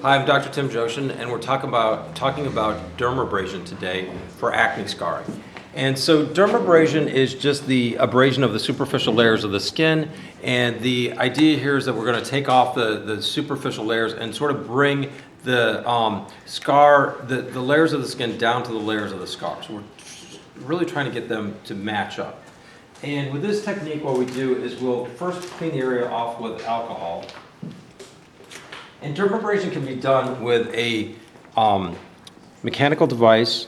Hi, I'm Dr. Tim Jochen, and we're talking about dermabrasion today for acne scarring. And so dermabrasion is just the abrasion of the superficial layers of the skin, and the idea here is that we're going to take off the superficial layers and sort of bring the the layers of the skin down to the layers of the scar. So we're really trying to get them to match up. And with this technique, what we do is we'll first clean the area off with alcohol. And dermabrasion can be done with a mechanical device,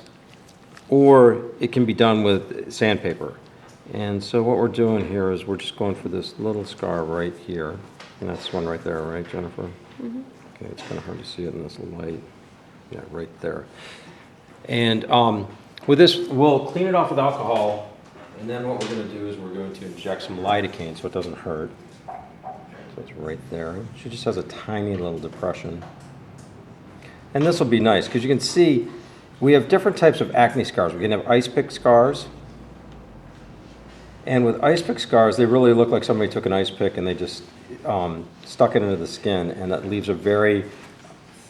or it can be done with sandpaper. And so what we're doing here is we're just going for this little scar right here. And that's one right there, right, Jennifer? Mm-hmm. Okay, it's kind of hard to see it in this light. Yeah, right there. And with this, we'll clean it off with alcohol. And then what we're going to do is we're going to inject some lidocaine so it doesn't hurt. So it's right there. She just has a tiny little depression. And this will be nice because you can see we have different types of acne scars. We can have ice pick scars. And with ice pick scars, they really look like somebody took an ice pick and they just stuck it into the skin, and that leaves a very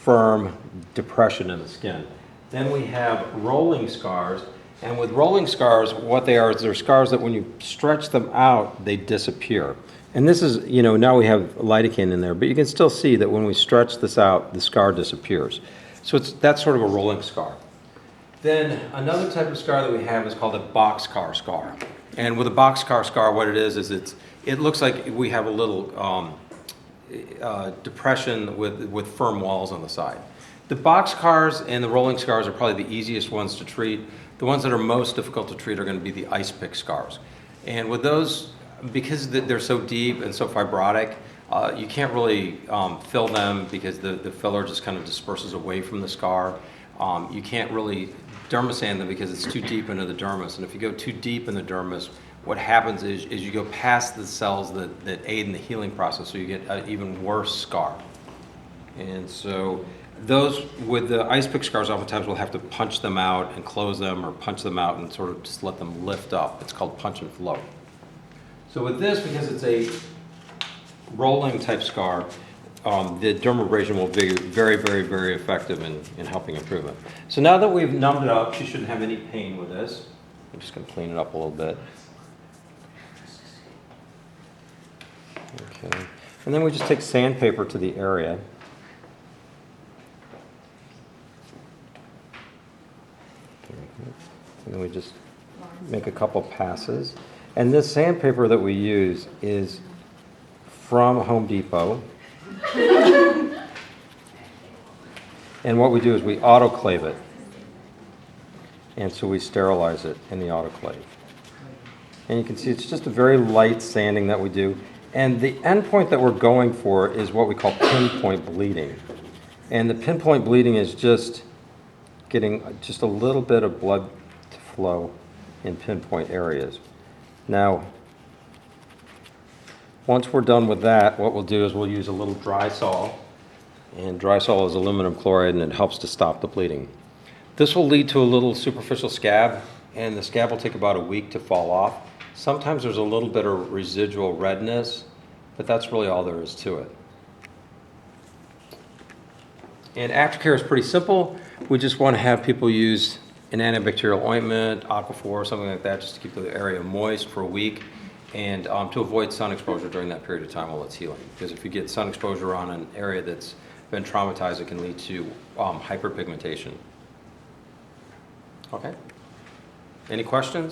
firm depression in the skin. Then we have rolling scars. And with rolling scars, what they are is they're scars that when you stretch them out, they disappear. And this is, now we have lidocaine in there, but you can still see that when we stretch this out, the scar disappears. So that's sort of a rolling scar. Then another type of scar that we have is called a boxcar scar. And with a boxcar scar, what it is it looks like we have a little depression with firm walls on the side. The boxcars and the rolling scars are probably the easiest ones to treat. The ones that are most difficult to treat are going to be the ice pick scars. And with those, because they're so deep and so fibrotic, you can't really fill them because the filler just kind of disperses away from the scar. You can't really dermasand them because it's too deep into the dermis. And if you go too deep in the dermis, what happens is you go past the cells that aid in the healing process, so you get an even worse scar. And so those with the ice pick scars, oftentimes we'll have to punch them out and close them, or punch them out and sort of just let them lift up. It's called punch and flow. So with this, because it's a rolling type scar, the dermabrasion will be very, very, very effective in helping improve it. So now that we've numbed it up, she shouldn't have any pain with this. I'm just going to clean it up a little bit. Okay. And then we just take sandpaper to the area. And then we just make a couple passes. And this sandpaper that we use is from Home Depot. And what we do is we autoclave it. And so we sterilize it in the autoclave. And you can see it's just a very light sanding that we do. And the endpoint that we're going for is what we call pinpoint bleeding. And the pinpoint bleeding is just getting just a little bit of blood to flow in pinpoint areas. Now, once we're done with that, what we'll do is we'll use a little dry sol. And dry sol is aluminum chloride, and it helps to stop the bleeding. This will lead to a little superficial scab, and the scab will take about a week to fall off. Sometimes there's a little bit of residual redness, but that's really all there is to it. And Aftercare is pretty simple. We just want to have people use an antibacterial ointment, Aquaphor, something like that, just to keep the area moist for a week, and to avoid sun exposure during that period of time while it's healing. Because if you get sun exposure on an area that's been traumatized, it can lead to hyperpigmentation. Okay. Any questions?